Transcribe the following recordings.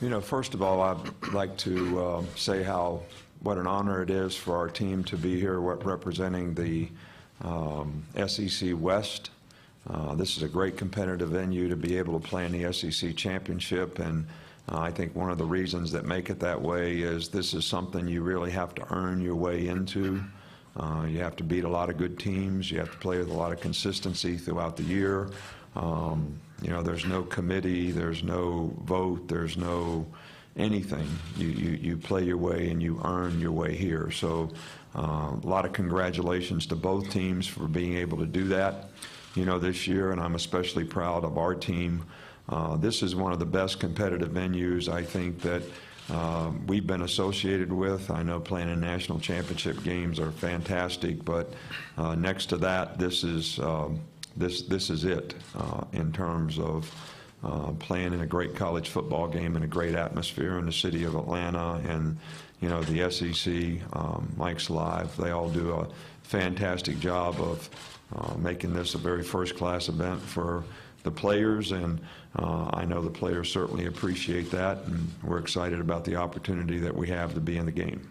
You know, first of all, I'd like to say what an honor it is for our team to be here representing the SEC West. This is a great competitive venue to be able to play in the SEC Championship, and I think one of the reasons that make it that way is this is something you really have to earn your way into. You have to beat a lot of good teams. You have to play with a lot of consistency throughout the year. You know, there's no committee, there's no vote, there's no anything. You play your way and you earn your way here. So a lot of congratulations to both teams for being able to do that, you know, this year, and I'm especially proud of our team. This is one of the best competitive venues I think that we've been associated with. I know playing in national championship games are fantastic, but next to that, this is it in terms of playing in a great college football game in a great atmosphere in the city of Atlanta. And you know, the SEC, Mike's Live, they all do a fantastic job of making this a very first-class event for the players, and I know the players certainly appreciate that, and we're excited about the opportunity that we have to be in the game.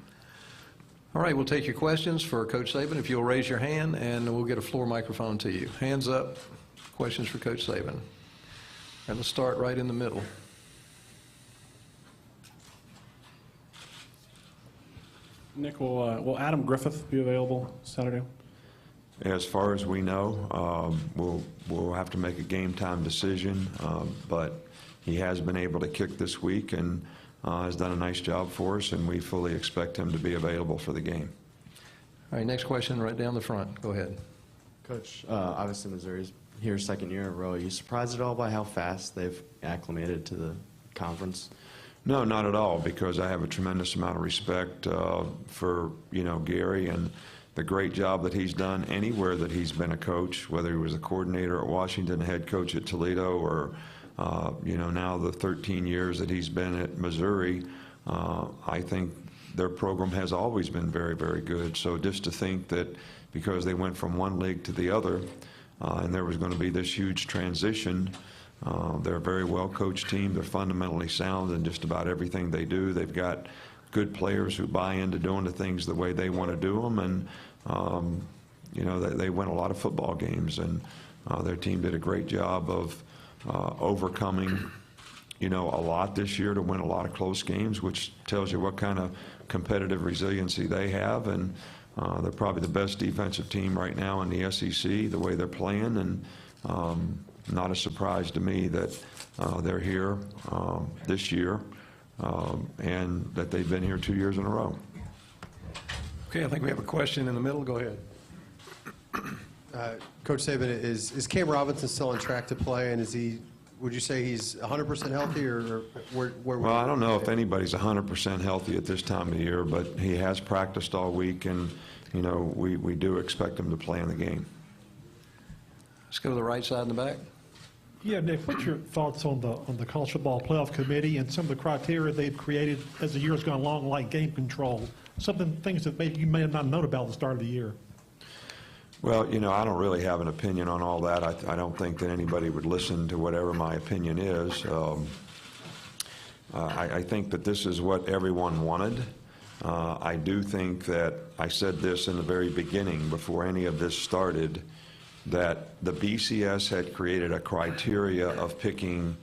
All right, we'll take your questions for Coach Saban. If you'll raise your hand, and we'll get a floor microphone to you. Hands up. Questions for Coach Saban. And let's start right in the middle. Nick, will Adam Griffith be available Saturday? As far as we know, we'll have to make a game time decision, but he has been able to kick this week and has done a nice job for us, and we fully expect him to be available for the game. All right, next question right down the front. Go ahead. Coach, obviously Missouri's here second year in a row. Are you surprised at all by how fast they've acclimated to the conference? No, not at all, because I have a tremendous amount of respect for, you know, Gary and the great job that he's done anywhere that he's been a coach, whether he was a coordinator at Washington, head coach at Toledo, or you know, now the 13 years that he's been at Missouri. I think their program has always been very, very good. So just to think that because they went from one league to the other and there was going to be this huge transition, they're a very well-coached team. They're fundamentally sound in just about everything they do. They've got good players who buy into doing the things the way they want to do them, and you know, they win a lot of football games, and their team did a great job of overcoming, you know, a lot this year to win a lot of close games, which tells you what kind of competitive resiliency they have. And they're probably the best defensive team right now in the SEC, the way they're playing, and not a surprise to me that they're here this year and that they've been here 2 years in a row. Okay, I think we have a question in the middle. Go ahead. Coach Saban, is Cam Robinson still on track to play, and is he? Would you say he's 100% healthy, or where? Well, I don't know if anybody's 100% healthy at this time of the year, but he has practiced all week, and you know, we do expect him to play in the game. Let's go to the right side in the back. Yeah, Nick, what's your thoughts on the College Football Playoff Committee and some of the criteria they've created as the year's gone along, like game control, things that maybe you may have not known about at the start of the year? Well, you know, I don't really have an opinion on all that. I don't think that anybody would listen to whatever my opinion is. I think that this is what everyone wanted. I do think that I said this in the very beginning before any of this started, that the BCS had created a criteria of picking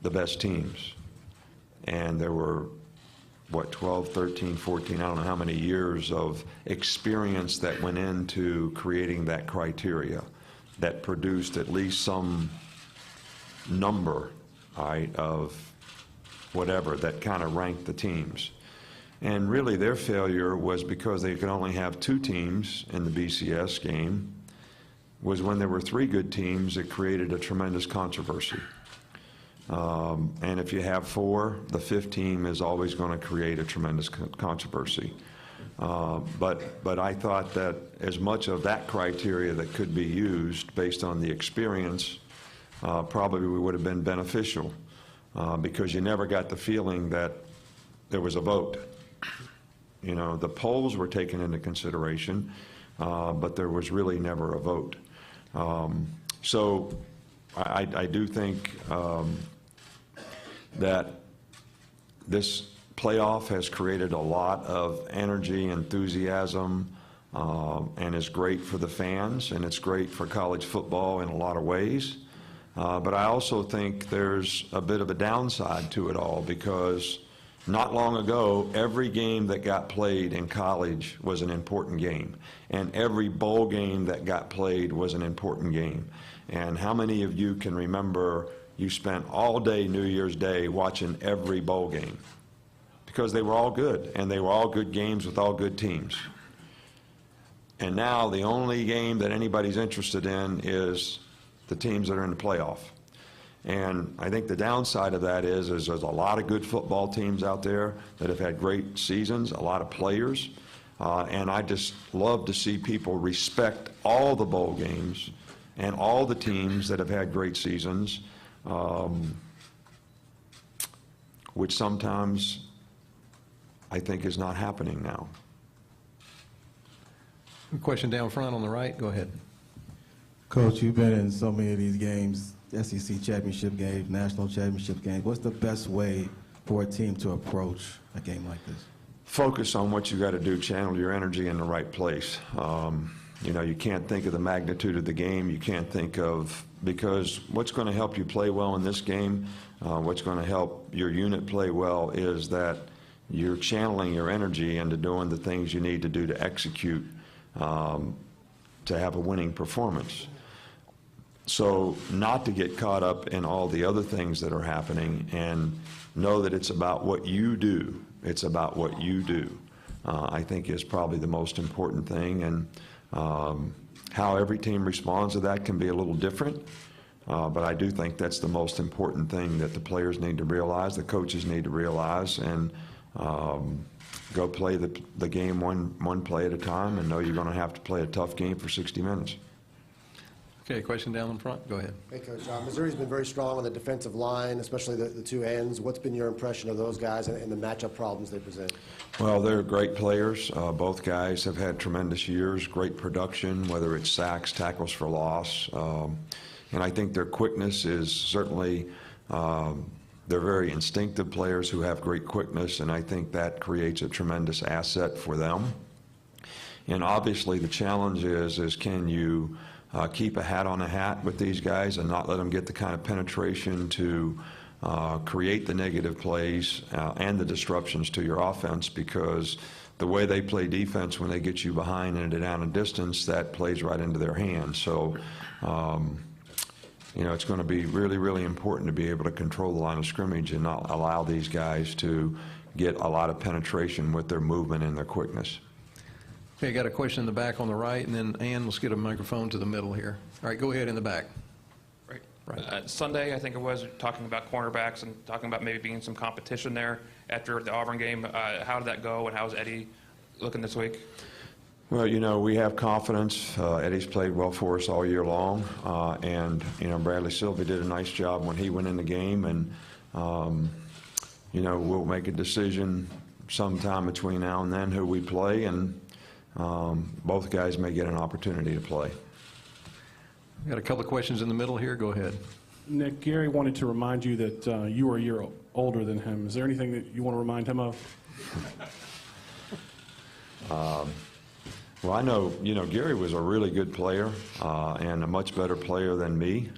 the best teams. And there were, what, 12, 13, 14, I don't know how many years of experience that went into creating that criteria that produced at least some number, right, of whatever that kind of ranked the teams. And really their failure was because they could only have 2 teams in the BCS game, was when there were 3 good teams, it created a tremendous controversy. And if you have 4, the 5th team is always going to create a tremendous controversy. But I thought that as much of that criteria that could be used based on the experience probably would have been beneficial because you never got the feeling that there was a vote. You know, the polls were taken into consideration, but there was really never a vote. So I do think that This playoff has created a lot of energy, enthusiasm, and is great for the fans, and it's great for college football in a lot of ways. But I also think there's a bit of a downside to it all, because not long ago, every game that got played in college was an important game, and every bowl game that got played was an important game. And how many of you can remember you spent all day New Year's Day watching every bowl game? Because they were all good, and they were all good games with all good teams. And now the only game that anybody's interested in is the teams that are in the playoff. And I think the downside of that is there's a lot of good football teams out there that have had great seasons, a lot of players, and I just love to see people respect all the bowl games and all the teams that have had great seasons, which sometimes I think is not happening now. Question down front on the right, go ahead. Coach, you've been in so many of these games, SEC championship games, national championship games. What's the best way for a team to approach a game like this? Focus on what you got to do, channel your energy in the right place. You know, you can't think of the magnitude of the game. You can't think of, because what's going to help you play well in this game, what's going to help your unit play well is that you're channeling your energy into doing the things you need to do to execute to have a winning performance. So not to get caught up in all the other things that are happening, and know that it's about what you do. It's about what you do, I think is probably the most important thing. And how every team responds to that can be a little different, but I do think that's the most important thing that the players need to realize, the coaches need to realize, and go play the game one play at a time, and know you're going to have to play a tough game for 60 minutes. Okay, question down in front, go ahead. Hey, Coach. Missouri's been very strong on the defensive line, especially the two ends. What's been your impression of those guys and the matchup problems they present? Well, they're great players. Both guys have had tremendous years, great production, whether it's sacks, tackles for loss. And I think their quickness is certainly, they're very instinctive players who have great quickness, and I think that creates a tremendous asset for them. And obviously the challenge is can you keep a hat on a hat with these guys and not let them get the kind of penetration to create the negative plays and the disruptions to your offense, because the way they play defense when they get you behind and down a distance, that plays right into their hands. So, you know, it's going to be really, really important to be able to control the line of scrimmage and not allow these guys to get a lot of penetration with their movement and their quickness. Okay, got a question in the back on the right, and then Ann, let's get a microphone to the middle here. All right, go ahead in the back. Right. Sunday, I think it was, talking about cornerbacks and talking about maybe being some competition there after the Auburn game. How did that go, and how's Eddie looking this week? Well, you know, we have confidence. Eddie's played well for us all year long, and, you know, Bradley Silva did a nice job when he went in the game, and, you know, we'll make a decision sometime between now and then who we play, and both guys may get an opportunity to play. Got a couple of questions in the middle here. Go ahead. Nick, Gary wanted to remind you that you are a year older than him. Is there anything that you want to remind him of? Well, I know, you know, Gary was a really good player and a much better player than me,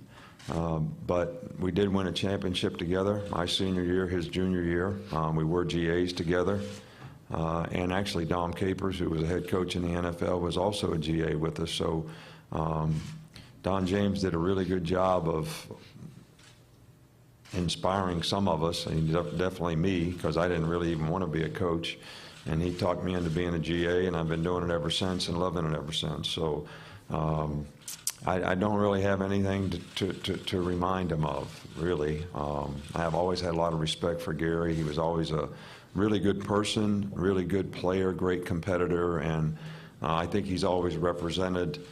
but we did win a championship together, my senior year, his junior year. We were GAs together. And actually, Dom Capers, who was a head coach in the NFL, was also a GA with us. So Don James did a really good job of inspiring some of us, and definitely me, because I didn't really even want to be a coach. And he talked me into being a GA, and I've been doing it ever since and loving it ever since. So I don't really have anything to remind him of, really. I have always had a lot of respect for Gary. He was always a really good person, really good player, great competitor, and I think he's always represented,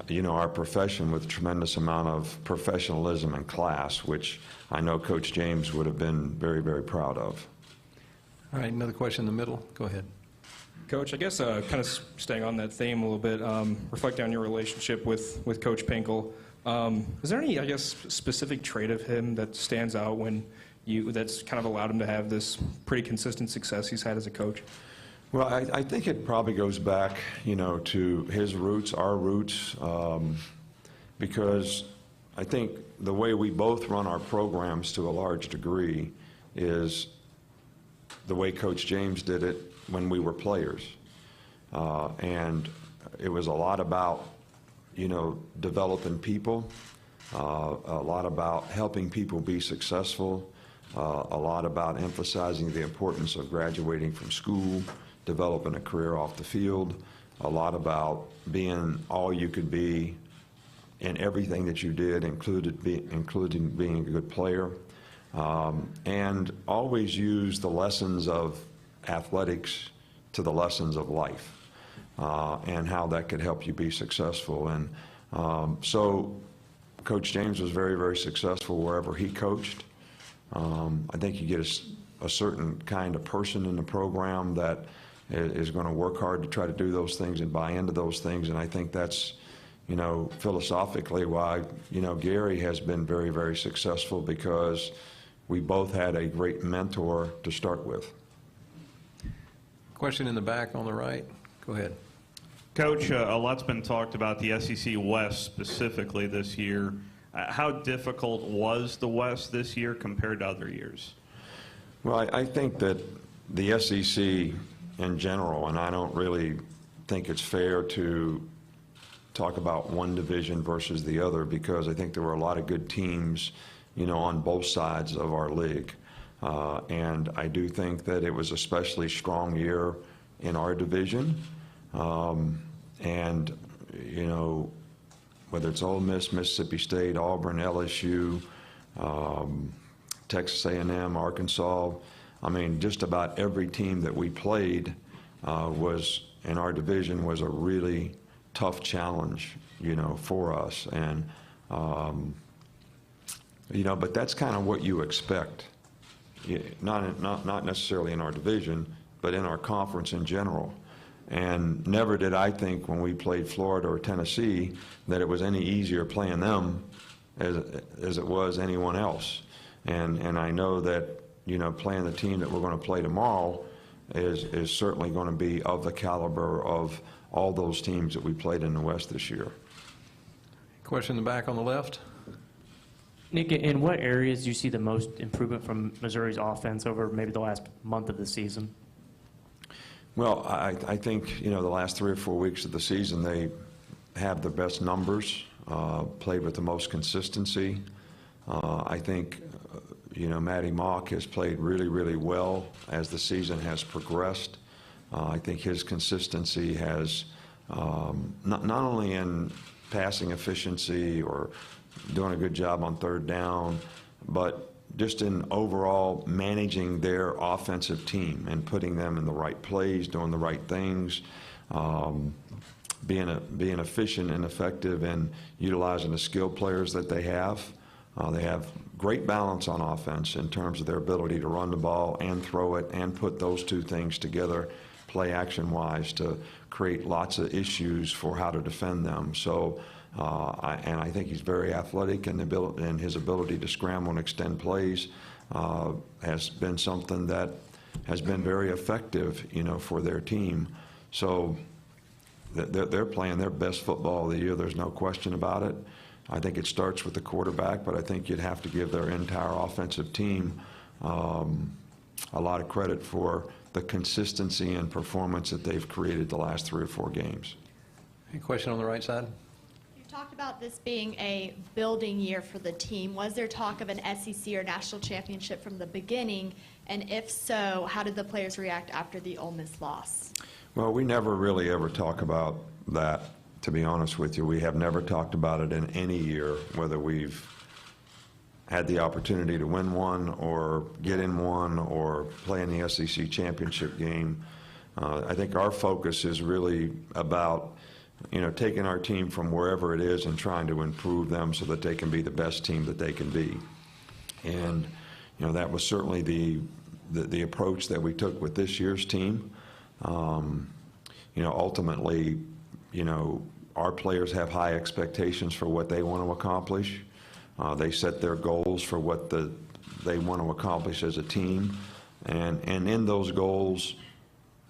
you know, our profession with a tremendous amount of professionalism and class, which I know Coach James would have been very, very proud of. All right, another question in the middle. Go ahead. Coach, I guess kind of staying on that theme a little bit, reflecting on your relationship with Coach Pinkel, is there any, I guess, specific trait of him that stands out when that's kind of allowed him to have this pretty consistent success he's had as a coach? Well, I think it probably goes back, to his roots, our roots, because I think the way we both run our programs to a large degree is the way Coach James did it when we were players. And it was a lot about, developing people, a lot about helping people be successful, a lot about emphasizing the importance of graduating from school, developing a career off the field, a lot about being all you could be in everything that you did, including being a good player, and always use the lessons of athletics to the lessons of life, and how that could help you be successful. And so Coach James was very, very successful wherever he coached. I think you get a certain kind of person in the program that is going to work hard to try to do those things and buy into those things, and I think that's, philosophically why, Gary has been very, very successful, because we both had a great mentor to start with. Question in the back on the right. Go ahead. Coach, a lot's been talked about the SEC West specifically this year. How difficult was the West this year compared to other years? Well, I think that the SEC in general, and I don't really think it's fair to talk about one division versus the other, because I think there were a lot of good teams, on both sides of our league. And I do think that it was an especially strong year in our division. And, whether it's Ole Miss, Mississippi State, Auburn, LSU, Texas A&M, Arkansas, I mean, just about every team that we played was in our division was a really tough challenge, for us. And, but that's kind of what you expect, not necessarily in our division, but in our conference in general. And never did I think when we played Florida or Tennessee that it was any easier playing them as it was anyone else. And I know that, playing the team that we're going to play tomorrow is certainly going to be of the caliber of all those teams that we played in the West this year. Question in the back on the left. Nick, in what areas do you see the most improvement from Missouri's offense over maybe the last month of the season? Well, I think, the last 3 or 4 weeks of the season, they have the best numbers, played with the most consistency. I think, Matty Mock has played really, really well as the season has progressed. I think his consistency has, not only in passing efficiency or doing a good job on third down, but just in overall managing their offensive team and putting them in the right plays, doing the right things, being efficient and effective and utilizing the skilled players that they have. They have great balance on offense in terms of their ability to run the ball and throw it and put those two things together play action-wise to create lots of issues for how to defend them. So, and I think he's very athletic, and his ability to scramble and extend plays has been something that has been very effective, for their team. So they're playing their best football of the year. There's no question about it. I think it starts with the quarterback, but I think you'd have to give their entire offensive team a lot of credit for the consistency and performance that they've created the last 3 or 4 games. Any question on the right side? You talked about this being a building year for the team. Was there talk of an SEC or national championship from the beginning? And if so, how did the players react after the Ole Miss loss? Well, we never really ever talk about that, to be honest with you. We have never talked about it in any year, whether we've had the opportunity to win one or get in one or play in the SEC championship game. I think our focus is really about, taking our team from wherever it is and trying to improve them so that they can be the best team that they can be. And, that was certainly the approach that we took with this year's team. Ultimately, our players have high expectations for what they want to accomplish. They set their goals for what the they want to accomplish as a team. And in those goals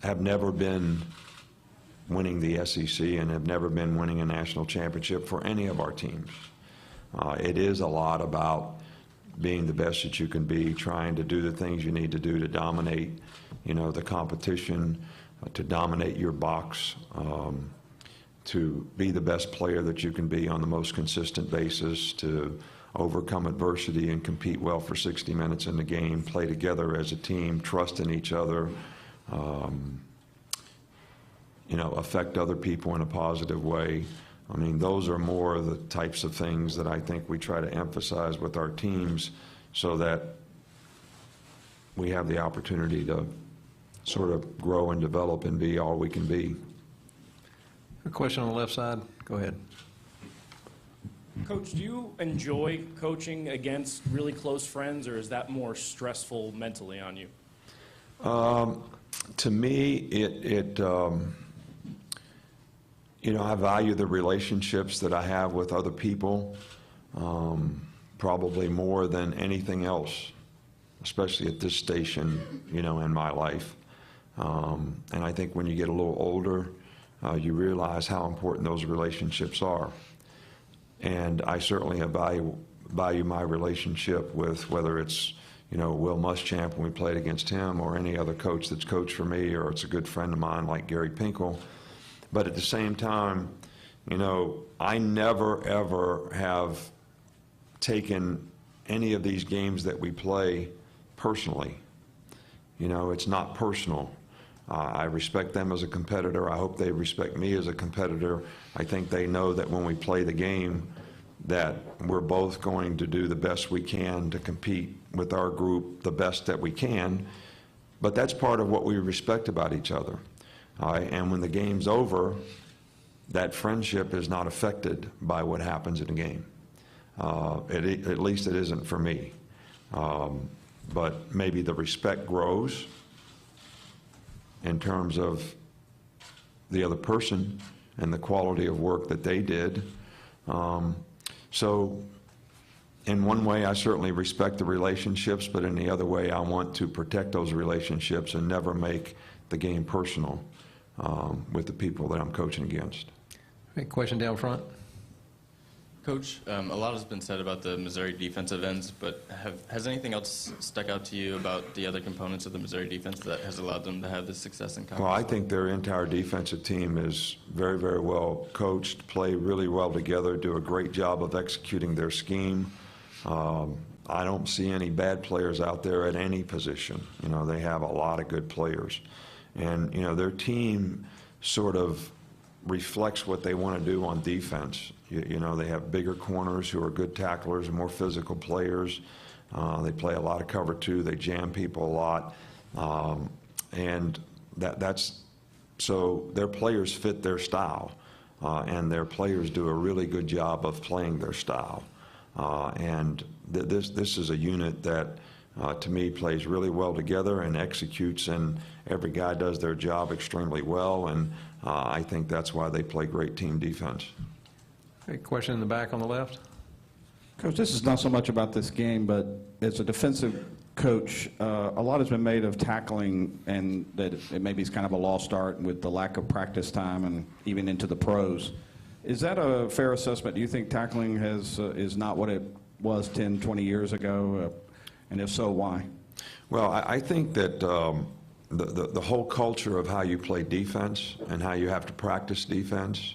have never been winning the SEC and have never been winning a national championship for any of our teams. It is a lot about being the best that you can be, trying to do the things you need to do to dominate, the competition, to dominate your box, to be the best player that you can be on the most consistent basis, to overcome adversity and compete well for 60 minutes in the game, play together as a team, trust in each other, affect other people in a positive way. I mean, those are more of the types of things that I think we try to emphasize with our teams so that we have the opportunity to sort of grow and develop and be all we can be. A question on the left side? Go ahead. Coach, do you enjoy coaching against really close friends, or is that more stressful mentally on you? To me, I value the relationships that I have with other people probably more than anything else, especially at this station, in my life. And I think when you get a little older, you realize how important those relationships are. And I certainly value my relationship with whether it's, Will Muschamp when we played against him, or any other coach that's coached for me, or it's a good friend of mine like Gary Pinkel. But at the same time, I never, ever have taken any of these games that we play personally. It's not personal. I respect them as a competitor. I hope they respect me as a competitor. I think they know that when we play the game, that we're both going to do the best we can to compete with our group the best that we can. But that's part of what we respect about each other. And when the game's over, that friendship is not affected by what happens in the game. At least it isn't for me. But maybe the respect grows in terms of the other person and the quality of work that they did. So in one way, I certainly respect the relationships, but in the other way, I want to protect those relationships and never make the game personal with the people that I'm coaching against. Okay, question down front. Coach, a lot has been said about the Missouri defensive ends, but has anything else stuck out to you about the other components of the Missouri defense that has allowed them to have this success in conference? Well, I think their entire defensive team is very, very well coached, play really well together, do a great job of executing their scheme. I don't see any bad players out there at any position. They have a lot of good players. And, their team sort of reflects what they want to do on defense. They have bigger corners who are good tacklers, more physical players. They play a lot of cover two. They jam people a lot. And so their players fit their style. And their players do a really good job of playing their style. And this is a unit that, to me, plays really well together and executes, and every guy does their job extremely well, and I think that's why they play great team defense. Okay, question in the back on the left. Coach, this is not so much about this game, but as a defensive coach, a lot has been made of tackling, and that it maybe is kind of a lost art with the lack of practice time and even into the pros. Is that a fair assessment? Do you think tackling is not what it was 10, 20 years ago? And if so, why? Well, I think that the whole culture of how you play defense and how you have to practice defense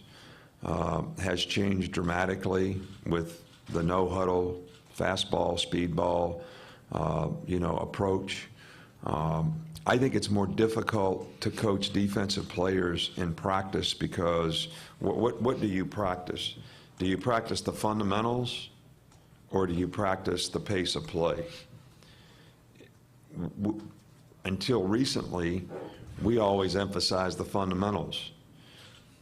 has changed dramatically with the no-huddle, fastball, speedball, approach. I think it's more difficult to coach defensive players in practice because what do you practice? Do you practice the fundamentals, or do you practice the pace of play? Until recently, we always emphasized the fundamentals.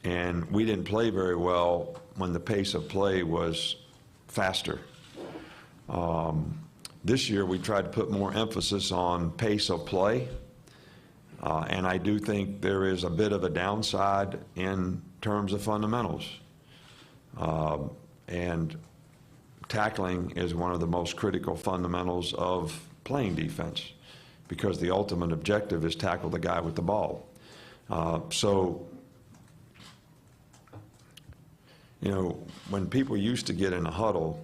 And we didn't play very well when the pace of play was faster. This year, we tried to put more emphasis on pace of play. And I do think there is a bit of a downside in terms of fundamentals. And tackling is one of the most critical fundamentals of playing defense, because the ultimate objective is tackle the guy with the ball. So, you know, when people used to get in a huddle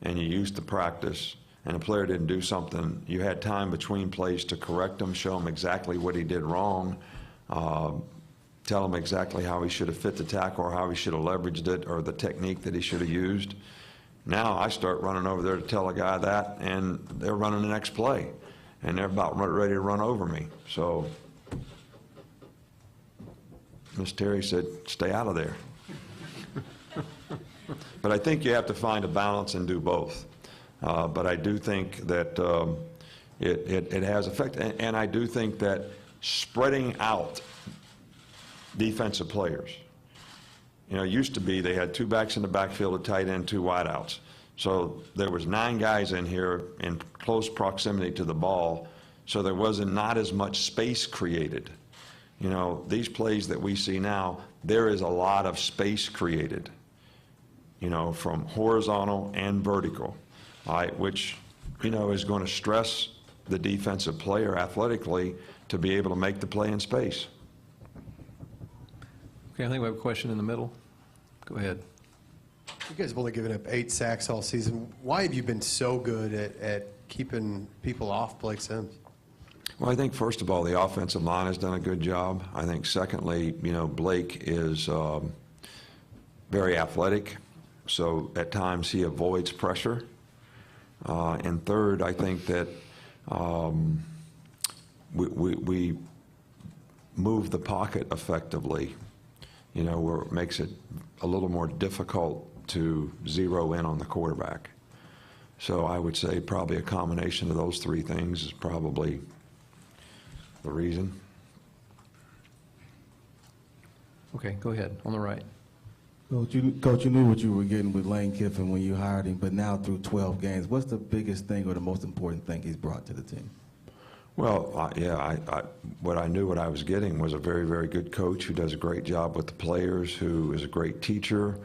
and you used to practice and a player didn't do something, you had time between plays to correct him, show him exactly what he did wrong, tell him exactly how he should have fit the tackle or how he should have leveraged it or the technique that he should have used. Now I start running over there to tell a guy that, and they're running the next play, and they're about ready to run over me. So Miss Terry said, stay out of there. But I think you have to find a balance and do both. But I do think that it has effect, and I do think that spreading out defensive players. You know, it used to be they had 2 backs in the backfield, a tight end, 2 wideouts. So there was 9 guys in here in close proximity to the ball, so there wasn't not as much space created. You know, these plays that we see now, there is a lot of space created, you know, from horizontal and vertical, all right, which, you know, is going to stress the defensive player athletically to be able to make the play in space. Okay, I think we have a question in the middle. Go ahead. You guys have only given up 8 sacks all season. Why have you been so good at keeping people off Blake Sims? Well, I think, first of all, the offensive line has done a good job. I think, secondly, you know, Blake is very athletic, so at times he avoids pressure. And third, I think that we move the pocket effectively, you know, where it makes it a little more difficult to zero in on the quarterback. So I would say probably a combination of those 3 things is probably the reason. Okay, go ahead, on the right. Coach, you knew what you were getting with Lane Kiffin when you hired him, but now through 12 games, what's the biggest thing or the most important thing he's brought to the team? Well, yeah, what I knew what I was getting was a very, very good coach who does a great job with the players, who is a great teacher,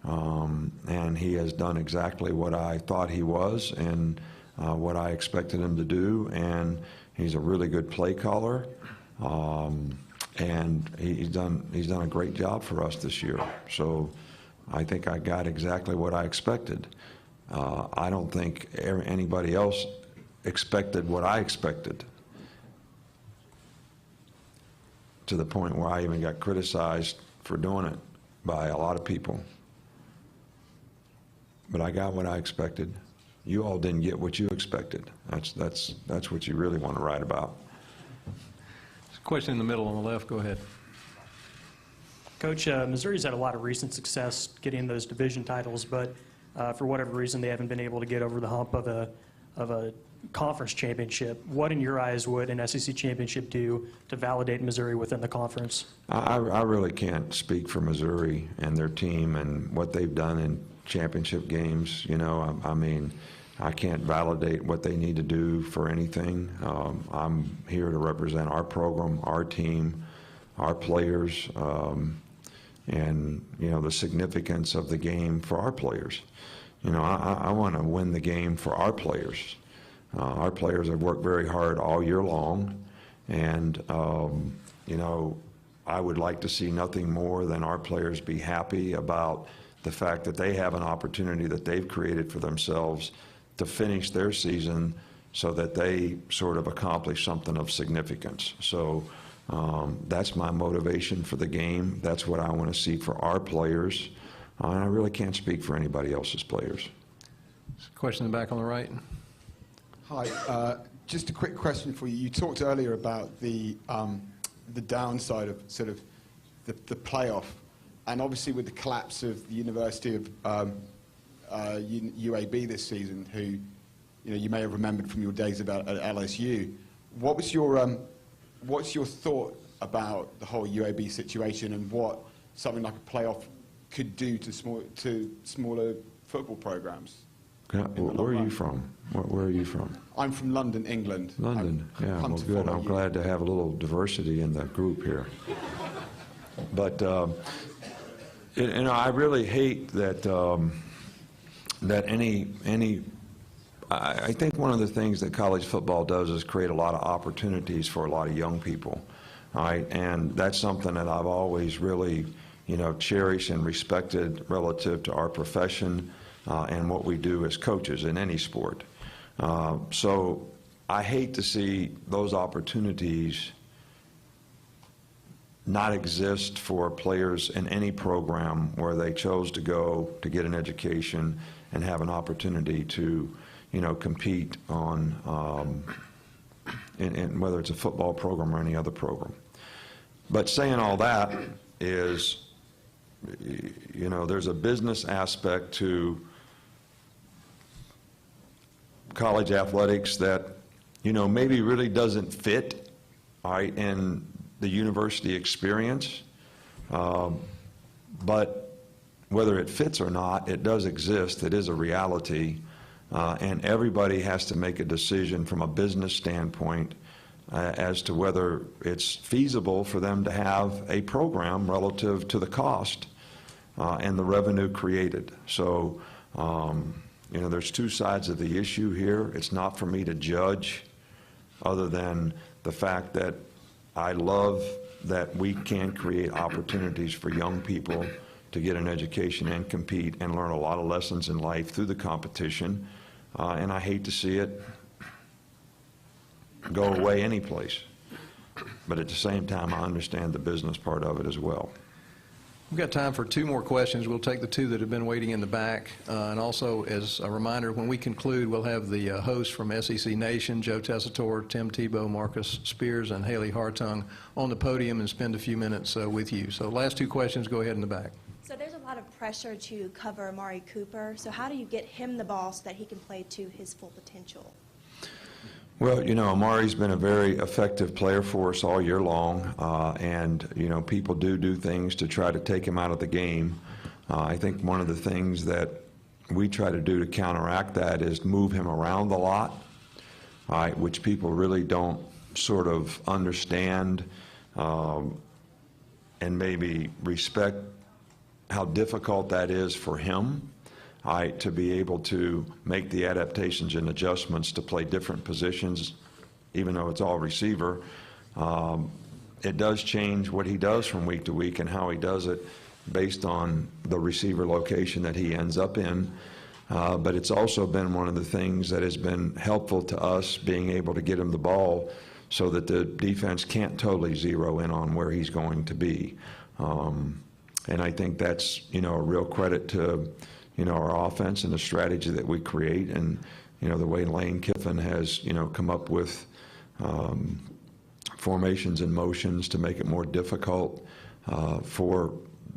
and he has done exactly what I thought he was and what I expected him to do, and he's a really good play caller, and he's done a great job for us this year. So I think I got exactly what I expected. I don't think anybody else expected what I expected, to the point where I even got criticized for doing it by a lot of people. But I got what I expected. You all didn't get what you expected. That's what you really want to write about. There's a question in the middle on the left. Go ahead. Coach, Missouri's had a lot of recent success getting those division titles, but for whatever reason, they haven't been able to get over the hump of a conference championship. What, in your eyes, would an SEC championship do to validate Missouri within the conference? I really can't speak for Missouri and their team and what they've done in championship games. You know, I mean, I can't validate what they need to do for anything. I'm here to represent our program, our team, our players, and, you know, the significance of the game for our players. You know, I want to win the game for our players. Our players have worked very hard all year long, and, you know, I would like to see nothing more than our players be happy about the fact that they have an opportunity that they've created for themselves to finish their season so that they sort of accomplish something of significance. So that's my motivation for the game. That's what I want to see for our players. And I really can't speak for anybody else's players. Question in the back on the right. Hi, just a quick question for you. You talked earlier about the downside of sort of the playoff, and obviously with the collapse of the University of UAB this season, who, you know, you may have remembered from your days at LSU. What was your what's your thought about the whole UAB situation and what something like a playoff could do to smaller football programs? Where are you from? Where are you from? I'm from London, England. London, yeah, well, good. I'm glad to have a little diversity in the group here. But, you know, I really hate that that any I think one of the things that college football does is create a lot of opportunities for a lot of young people, right? And that's something that I've always really, cherished and respected relative to our profession and what we do as coaches in any sport. So I hate to see those opportunities not exist for players in any program where they chose to go to get an education and have an opportunity to, compete on, in whether it's a football program or any other program. But saying all that is, there's a business aspect to college athletics that, maybe really doesn't fit, all right, in the university experience. But whether it fits or not, it does exist. It is a reality. And everybody has to make a decision from a business standpoint as to whether it's feasible for them to have a program relative to the cost and the revenue created. So, there's two sides of the issue here. It's not for me to judge, other than the fact that I love that we can create opportunities for young people to get an education and compete and learn a lot of lessons in life through the competition. And I hate to see it go away any place. But at the same time, I understand the business part of it as well. We've got time for two more questions. We'll take the two that have been waiting in the back. And also, as a reminder, when we conclude, we'll have the hosts from SEC Nation, Joe Tessitore, Tim Tebow, Marcus Spears, and Haley Hartung on the podium and spend a few minutes with you. So last two questions, go ahead in the back. So there's a lot of pressure to cover Amari Cooper. So how do you get him the ball so that he can play to his full potential? Well, Amari's been a very effective player for us all year long, and, people do things to try to take him out of the game. I think one of the things that we try to do to counteract that is move him around a lot, which people really don't sort of understand and maybe respect how difficult that is for him. To be able to make the adaptations and adjustments to play different positions, even though it's all receiver. It does change what he does from week to week and how he does it based on the receiver location that he ends up in. But it's also been one of the things that has been helpful to us, being able to get him the ball so that the defense can't totally zero in on where he's going to be. And I think that's, a real credit to our offense and the strategy that we create, and, the way Lane Kiffin has, come up with formations and motions to make it more difficult for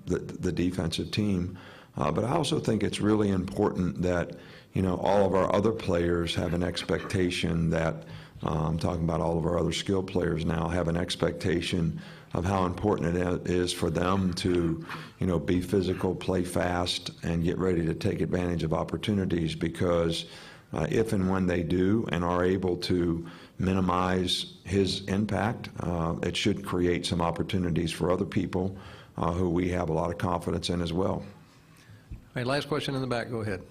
the defensive team. But I also think it's really important that, all of our other players have an expectation that, I'm talking about all of our other skilled players now, have an expectation of how important it is for them to, be physical, play fast, and get ready to take advantage of opportunities, because if and when they do and are able to minimize his impact, it should create some opportunities for other people who we have a lot of confidence in as well. All right, last question in the back. Go ahead.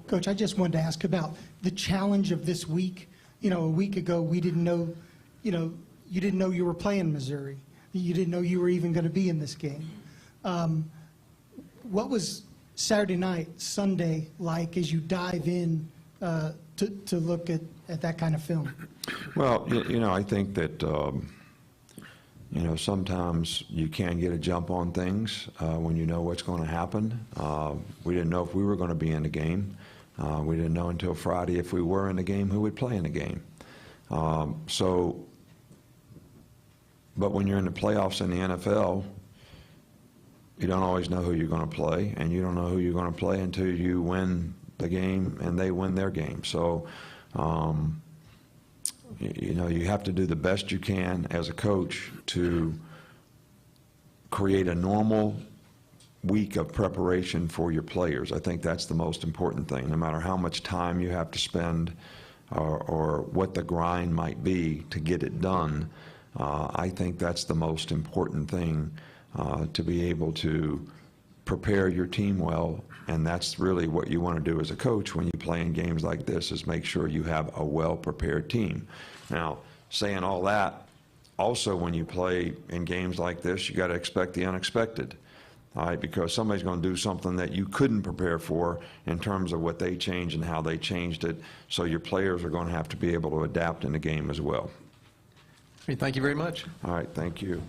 Coach, I just wanted to ask about the challenge of this week. A week ago, we didn't know, you didn't know you were playing Missouri. You didn't know you were even going to be in this game. What was Saturday night, Sunday like as you dive in to look at that kind of film? Well, I think that, sometimes you can get a jump on things when you know what's going to happen. We didn't know if we were going to be in the game. We didn't know until Friday if we were in the game who would play in the game. But when you're in the playoffs in the NFL, you don't always know who you're going to play, and you don't know who you're going to play until you win the game and they win their game. So, you have to do the best you can as a coach to create a normal week of preparation for your players. I think that's the most important thing, no matter how much time you have to spend or what the grind might be to get it done. I think that's the most important thing, to be able to prepare your team well, and that's really what you want to do as a coach when you play in games like this, is make sure you have a well-prepared team. Now, saying all that, also when you play in games like this, you got to expect the unexpected. All right, because somebody's going to do something that you couldn't prepare for in terms of what they changed and how they changed it, so your players are going to have to be able to adapt in the game as well. Thank you very much. All right, thank you.